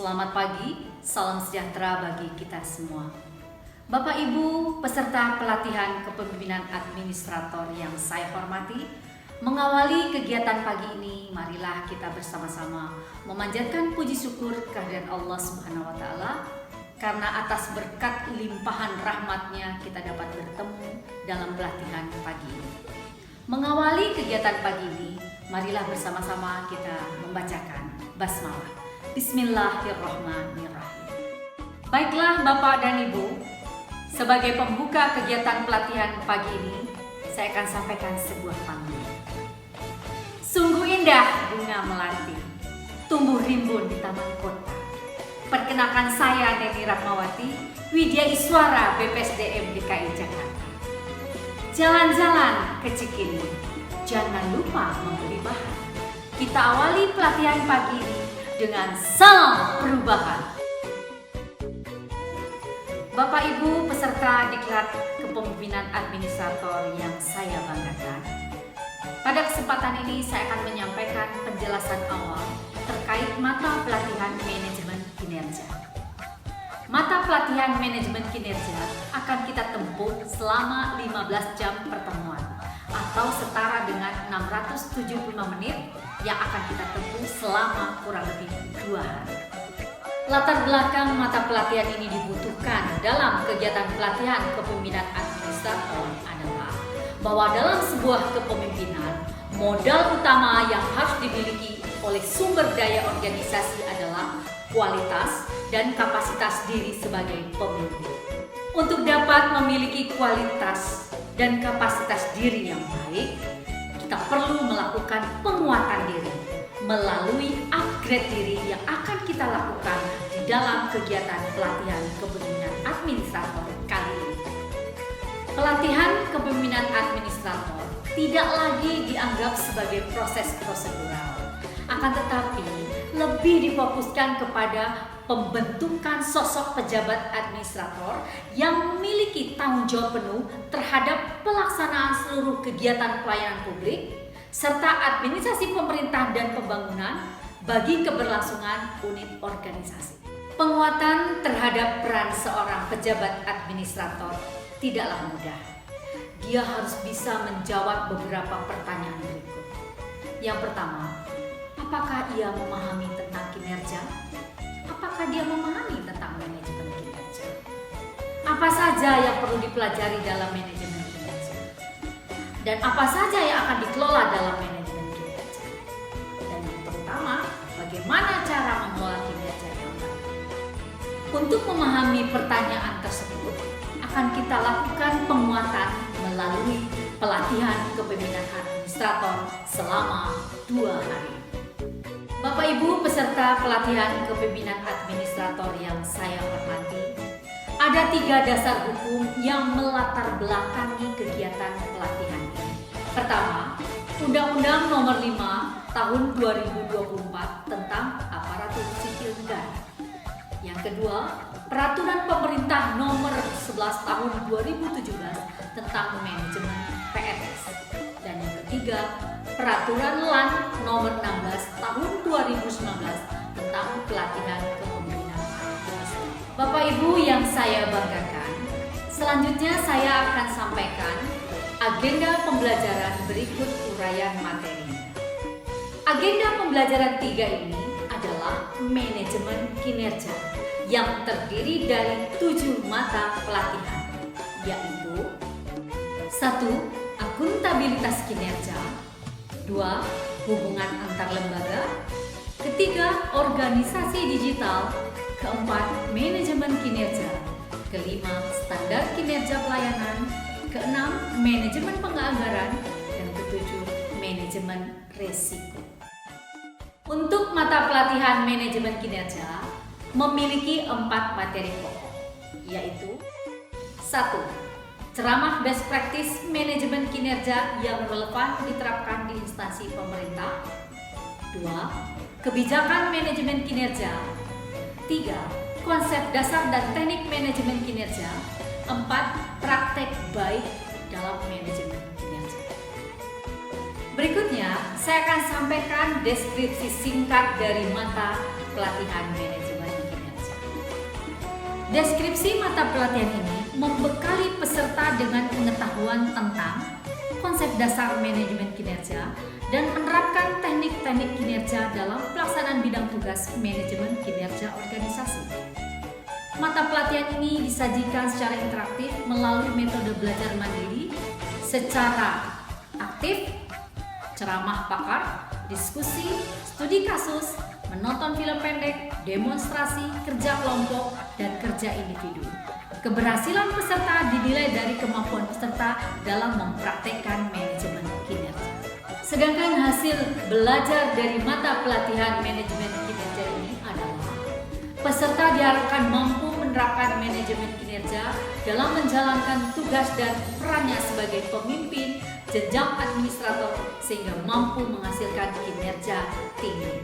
Selamat pagi, salam sejahtera bagi kita semua. Bapak Ibu peserta pelatihan kepemimpinan administrator yang saya hormati, mengawali kegiatan pagi ini, marilah kita bersama-sama memanjatkan puji syukur kehadirat Allah Subhanahu wa Ta'ala, karena atas berkat limpahan rahmatnya kita dapat bertemu dalam pelatihan pagi ini. Mengawali kegiatan pagi ini, marilah bersama-sama kita membacakan basmalah. Bismillahirrahmanirrahim. Baiklah Bapak dan Ibu, sebagai pembuka kegiatan pelatihan pagi ini, saya akan sampaikan sebuah pantun. Sungguh indah bunga melati, tumbuh rimbun di taman kota. Perkenalkan saya Neni Rahmawati, Widya Iswara BPSDM DKI Jakarta. Jalan-jalan ke Cikini, jangan lupa membeli bahan. Kita awali pelatihan pagi ini dengan salam perubahan. Bapak Ibu peserta diklat kepemimpinan administrator yang saya banggakan, pada kesempatan ini saya akan menyampaikan penjelasan awal terkait mata pelatihan manajemen kinerja. Mata pelatihan manajemen kinerja akan kita tempuh selama 15 jam pertemuan atau setara dengan 675 menit yang akan kita tempuh selama kurang lebih 2 hari. Latar belakang mata pelatihan ini dibutuhkan dalam kegiatan pelatihan kepemimpinan administrator adalah bahwa dalam sebuah kepemimpinan, modal utama yang harus dimiliki oleh sumber daya organisasi adalah kualitas dan kapasitas diri sebagai pemimpin. Untuk dapat memiliki kualitas dan kapasitas diri yang baik, kita perlu melakukan penguatan diri melalui upgrade diri yang akan kita lakukan di dalam kegiatan pelatihan kepemimpinan administrator kali ini. Pelatihan kepemimpinan administrator tidak lagi dianggap sebagai proses prosedural, akan tetapi lebih difokuskan kepada pembentukan sosok pejabat administrator yang memiliki tanggung jawab penuh terhadap pelaksanaan seluruh kegiatan pelayanan publik serta administrasi pemerintah dan pembangunan bagi keberlangsungan unit organisasi. Penguatan terhadap peran seorang pejabat administrator tidaklah mudah. Dia harus bisa menjawab beberapa pertanyaan berikut. Yang pertama, apakah ia memahami tentang kinerja? Apakah dia memahami tentang manajemen kinerja? Apa saja yang perlu dipelajari dalam manajemen kinerja? Dan apa saja yang akan dikelola dalam manajemen kinerja? Dan yang terutama, bagaimana cara mengelola kinerja yang baik? Untuk memahami pertanyaan tersebut, akan kita lakukan penguatan melalui pelatihan kepemimpinan administrator selama 2 hari. Bapak Ibu peserta pelatihan kepemimpinan administrator yang saya hormati, ada 3 dasar hukum yang melatar belakangi kegiatan pelatihan ini. Pertama, Undang-Undang Nomor 5 Tahun 2024 tentang Aparatur Sipil Negara. Yang kedua, Peraturan Pemerintah Nomor 11 Tahun 2017 tentang Manajemen PNS. Dan yang ketiga, Peraturan LAN Nomor 16 Tahun 2019 tentang pelatihan kepemimpinan administrator. Bapak Ibu yang saya banggakan, selanjutnya saya akan sampaikan agenda pembelajaran berikut uraian materi. Agenda pembelajaran 3 ini adalah manajemen kinerja yang terdiri dari 7 mata pelatihan, yaitu 1. Akuntabilitas kinerja, 2. Hubungan antar lembaga, ketiga, organisasi digital, keempat, manajemen kinerja, kelima, standar kinerja pelayanan, keenam, manajemen penganggaran, dan ketujuh, manajemen risiko. Untuk mata pelatihan manajemen kinerja memiliki 4 materi pokok, yaitu 1. Ceramah best practice manajemen kinerja yang relevan diterapkan di instansi pemerintah. 2. Kebijakan manajemen kinerja. 3. Konsep dasar dan teknik manajemen kinerja. 4. Praktek baik dalam manajemen kinerja. Berikutnya, saya akan sampaikan deskripsi singkat dari mata pelatihan manajemen Deskripsi mata pelatihan ini membekali peserta dengan pengetahuan tentang konsep dasar manajemen kinerja dan menerapkan teknik-teknik kinerja dalam pelaksanaan bidang tugas manajemen kinerja organisasi. Mata pelatihan ini disajikan secara interaktif melalui metode belajar mandiri, secara aktif, ceramah pakar, diskusi, studi kasus, menonton film pendek, demonstrasi, kerja kelompok, dan kerja individu. Keberhasilan peserta dinilai dari kemampuan peserta dalam mempraktekkan manajemen kinerja. Sedangkan hasil belajar dari mata pelatihan manajemen kinerja ini adalah peserta diharapkan mampu menerapkan manajemen kinerja dalam menjalankan tugas dan perannya sebagai pemimpin jenjang administrator sehingga mampu menghasilkan kinerja tinggi.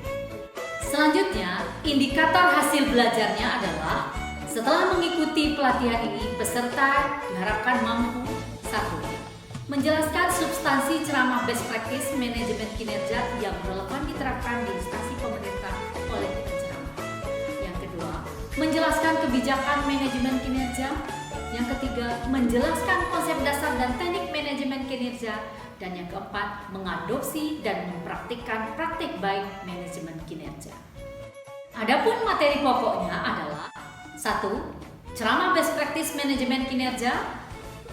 Selanjutnya, indikator hasil belajarnya adalah setelah mengikuti pelatihan ini, peserta diharapkan mampu 1. Menjelaskan substansi ceramah best practice manajemen kinerja yang relevan diterapkan di instansi pemerintah oleh penceramah. Yang kedua, menjelaskan kebijakan manajemen kinerja. Yang ketiga, menjelaskan konsep dasar dan teknik manajemen kinerja. Dan yang keempat, mengadopsi dan mempraktikkan praktik baik manajemen kinerja. Adapun materi pokoknya adalah 1. Ceramah best practice manajemen kinerja.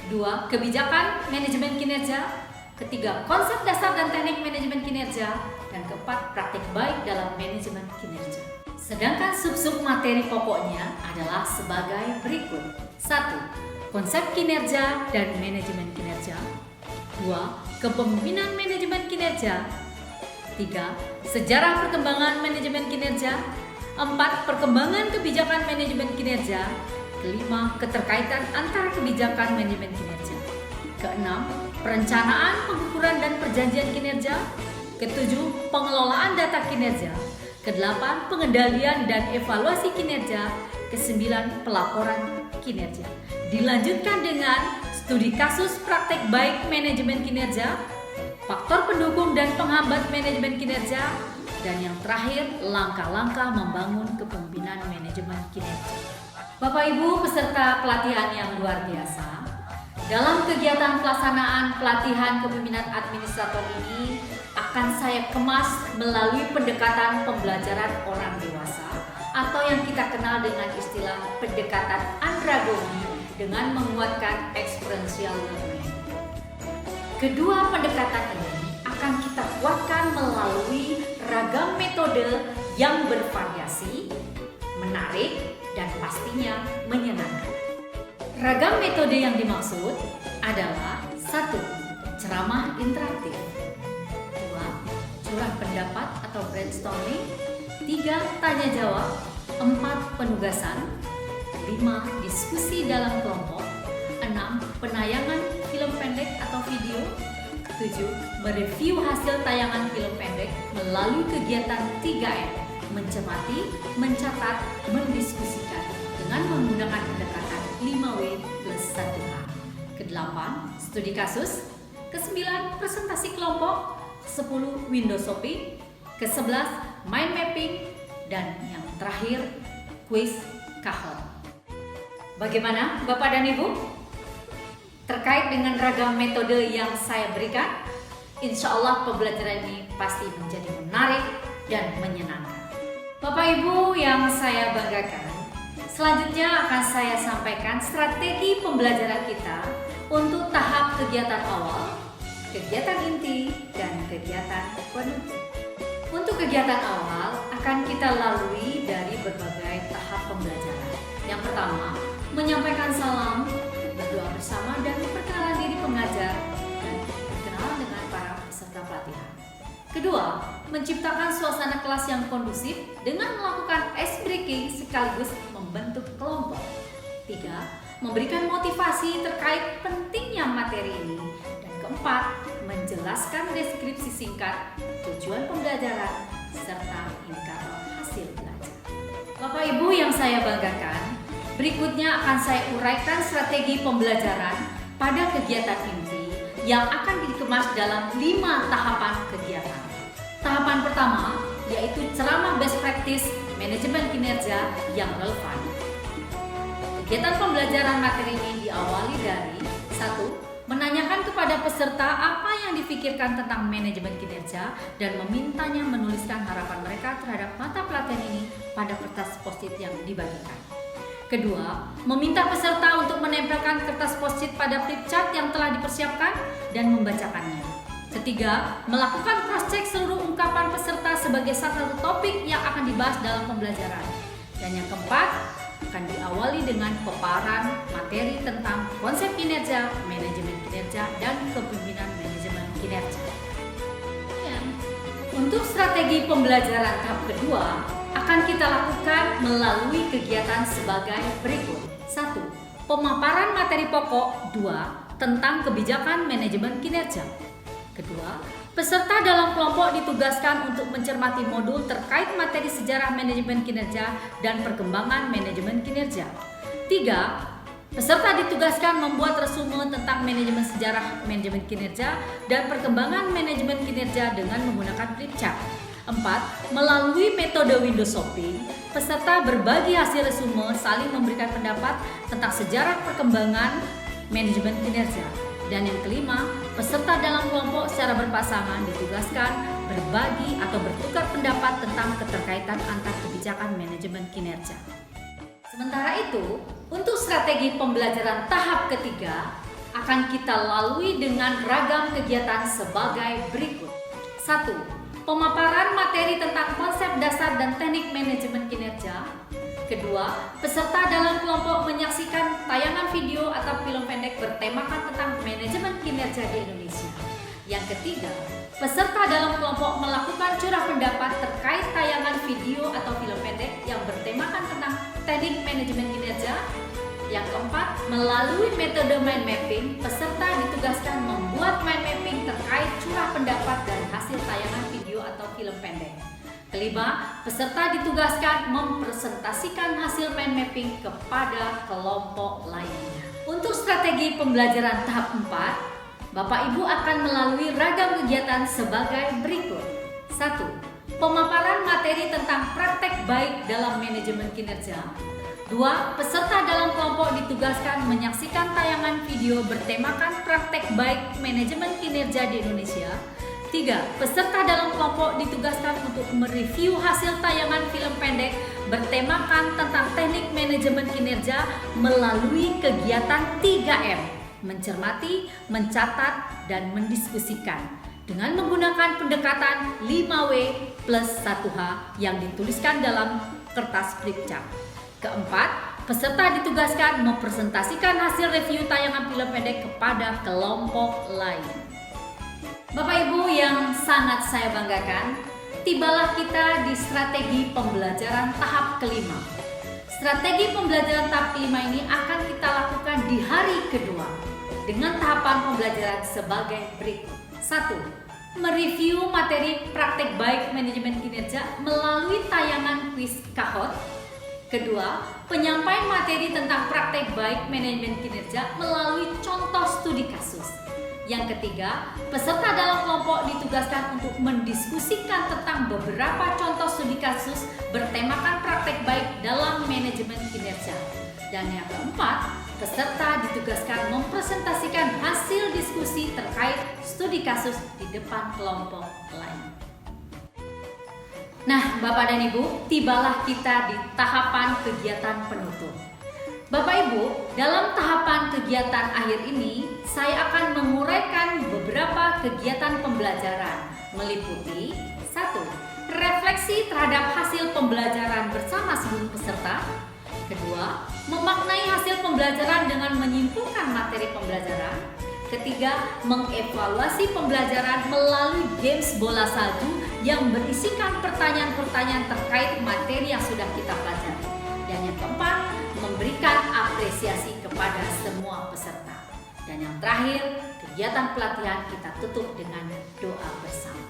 2. Kebijakan manajemen kinerja. Ketiga, konsep dasar dan teknik manajemen kinerja. Dan keempat, praktik baik dalam manajemen kinerja. Sedangkan sub-sub materi pokoknya adalah sebagai berikut. 1. Konsep kinerja dan manajemen kinerja. 2. Kepemimpinan manajemen kinerja. 3. Sejarah perkembangan manajemen kinerja. 4. Perkembangan kebijakan manajemen kinerja. Kelima, keterkaitan antara kebijakan manajemen kinerja. Keenam, perencanaan, pengukuran dan perjanjian kinerja. Ketujuh, pengelolaan data kinerja. Kedelapan, pengendalian dan evaluasi kinerja. Kesembilan, pelaporan kinerja. Dilanjutkan dengan studi kasus praktek baik manajemen kinerja, faktor pendukung dan penghambat manajemen kinerja, dan yang terakhir, langkah-langkah membangun kepemimpinan manajemen kinerja. Bapak Ibu peserta pelatihan yang luar biasa, dalam kegiatan pelaksanaan pelatihan kepemimpinan administrator ini akan saya kemas melalui pendekatan pembelajaran orang dewasa atau yang kita kenal dengan istilah pendekatan andragogi dengan menguatkan experiential learning. Kedua pendekatan ini akan kita kuatkan melalui ragam metode yang bervariasi, menarik, dan pastinya menyenangkan. Ragam metode yang dimaksud adalah 1. Ceramah interaktif. 2. Curah pendapat atau brainstorming. 3. Tanya jawab. 4. Penugasan. 5. Diskusi dalam kelompok. 6. Penayangan film pendek atau video. 7. Mereview hasil tayangan film pendek melalui kegiatan 3M. Mencermati, mencatat, mendiskusikan dengan menggunakan pendekatan 5W plus 1H. Ke-8, studi kasus. Ke-9, presentasi kelompok. Ke-10, window shopping. Ke-11, mind mapping. Dan yang terakhir, quiz kahon. Bagaimana Bapak dan Ibu? Terkait dengan ragam metode yang saya berikan, insya Allah pembelajaran ini pasti menjadi menarik dan menyenangkan. Bapak Ibu yang saya banggakan, selanjutnya akan saya sampaikan strategi pembelajaran kita untuk tahap kegiatan awal, kegiatan inti, dan kegiatan penutup. Untuk kegiatan awal akan kita lalui dari berbagai tahap pembelajaran. Yang pertama, menyampaikan salam, berdoa bersama, dan perkenalan diri pengajar, dan berkenalan dengan para peserta pelatihan. Kedua, menciptakan suasana kelas yang kondusif dengan melakukan ice breaking sekaligus membentuk kelompok. 3. Memberikan motivasi terkait pentingnya materi ini. Dan keempat, menjelaskan deskripsi singkat, tujuan pembelajaran, serta indikator hasil belajar. Bapak Ibu yang saya banggakan, berikutnya akan saya uraikan strategi pembelajaran pada kegiatan inti yang akan dikemas dalam 5 tahapan kegiatan. Tahapan pertama yaitu ceramah best practice manajemen kinerja yang relevan. Kegiatan pembelajaran materi ini diawali dari 1. Menanyakan kepada peserta apa yang difikirkan tentang manajemen kinerja dan memintanya menuliskan harapan mereka terhadap mata pelatihan ini pada kertas post-it yang dibagikan. Kedua, meminta peserta untuk menempelkan kertas post-it pada flip chart yang telah dipersiapkan dan membacakannya. Ketiga, melakukan cross-check seluruh ungkapan peserta sebagai salah satu topik yang akan dibahas dalam pembelajaran. Dan yang keempat, akan diawali dengan pemaparan materi tentang konsep kinerja, manajemen kinerja, dan kepemimpinan manajemen kinerja. Untuk strategi pembelajaran tahap kedua, akan kita lakukan melalui kegiatan sebagai berikut. 1. Pemaparan materi pokok. 2. Tentang kebijakan manajemen kinerja. Kedua, peserta dalam kelompok ditugaskan untuk mencermati modul terkait materi sejarah manajemen kinerja dan perkembangan manajemen kinerja. 3. Peserta ditugaskan membuat resume tentang manajemen sejarah manajemen kinerja dan perkembangan manajemen kinerja dengan menggunakan flip chart. 4. Melalui metode window shopping, peserta berbagi hasil resume saling memberikan pendapat tentang sejarah perkembangan manajemen kinerja. Dan yang kelima, peserta dalam kelompok secara berpasangan ditugaskan berbagi atau bertukar pendapat tentang keterkaitan antar kebijakan manajemen kinerja. Sementara itu, untuk strategi pembelajaran tahap ketiga akan kita lalui dengan ragam kegiatan sebagai berikut. 1. Pemaparan materi tentang konsep dasar dan teknik manajemen kinerja. Kedua, peserta dalam kelompok menyaksikan tayangan video atau film pendek bertemakan tentang manajemen kinerja di Indonesia. Yang ketiga, peserta dalam kelompok melakukan curah pendapat terkait tayangan video atau film pendek yang bertemakan tentang teknik manajemen kinerja. Yang keempat, melalui metode mind mapping, peserta ditugaskan membuat mind mapping terkait curah pendapat dari hasil tayangan video atau film pendek. Kelima, peserta ditugaskan mempresentasikan hasil mind mapping kepada kelompok lainnya. Untuk strategi pembelajaran tahap 4, Bapak Ibu akan melalui ragam kegiatan sebagai berikut. 1. Pemaparan materi tentang praktek baik dalam manajemen kinerja. 2. Peserta dalam kelompok ditugaskan menyaksikan tayangan video bertemakan praktek baik manajemen kinerja di Indonesia. 3. Peserta dalam kelompok ditugaskan untuk mereview hasil tayangan film pendek bertemakan tentang teknik manajemen kinerja melalui kegiatan 3M, mencermati, mencatat, dan mendiskusikan dengan menggunakan pendekatan 5W plus 1H yang dituliskan dalam kertas flip chart. Keempat, peserta ditugaskan mempresentasikan hasil review tayangan film pendek kepada kelompok lain. Bapak Ibu yang sangat saya banggakan, tibalah kita di strategi pembelajaran tahap kelima. Strategi pembelajaran tahap kelima ini akan kita lakukan di hari kedua dengan tahapan pembelajaran sebagai berikut. 1. Mereview materi praktek baik manajemen kinerja melalui tayangan kuis Kahoot. Kedua, penyampaian materi tentang praktek baik manajemen kinerja melalui contoh studi kasus. Yang ketiga, peserta dalam kelompok ditugaskan untuk mendiskusikan tentang beberapa contoh studi kasus bertemakan praktek baik dalam manajemen kinerja. Dan yang keempat, peserta ditugaskan mempresentasikan hasil diskusi terkait studi kasus di depan kelompok lain. Nah, Bapak dan Ibu, tibalah kita di tahapan kegiatan penutup. Bapak Ibu, dalam tahapan kegiatan akhir ini, saya akan menguraikan beberapa kegiatan pembelajaran meliputi 1. Refleksi terhadap hasil pembelajaran bersama seluruh peserta. Kedua, memaknai hasil pembelajaran dengan menyimpulkan materi pembelajaran. Ketiga, mengevaluasi pembelajaran melalui games bola salju yang berisikan pertanyaan-pertanyaan terkait materi yang sudah kita pelajari. Dan yang keempat, memberikan apresiasi kepada semua peserta. Dan yang terakhir, kegiatan pelatihan kita tutup dengan doa bersama.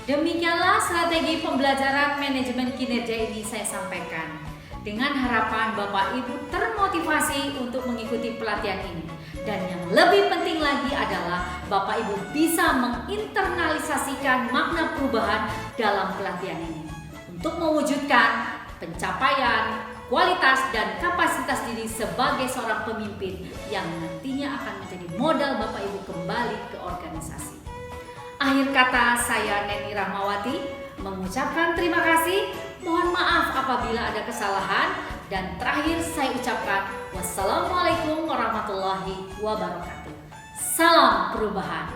Demikianlah strategi pembelajaran manajemen kinerja ini saya sampaikan. Dengan harapan Bapak Ibu termotivasi untuk mengikuti pelatihan ini. Dan yang lebih penting lagi adalah Bapak Ibu bisa menginternalisasikan makna perubahan dalam pelatihan ini. Untuk mewujudkan pencapaian kualitas dan kapasitas diri sebagai seorang pemimpin yang nantinya akan menjadi modal Bapak Ibu kembali ke organisasi. Akhir kata, saya Neni Rahmawati mengucapkan terima kasih. Mohon maaf apabila ada kesalahan, dan terakhir saya ucapkan wassalamualaikum warahmatullahi wabarakatuh. Salam perubahan.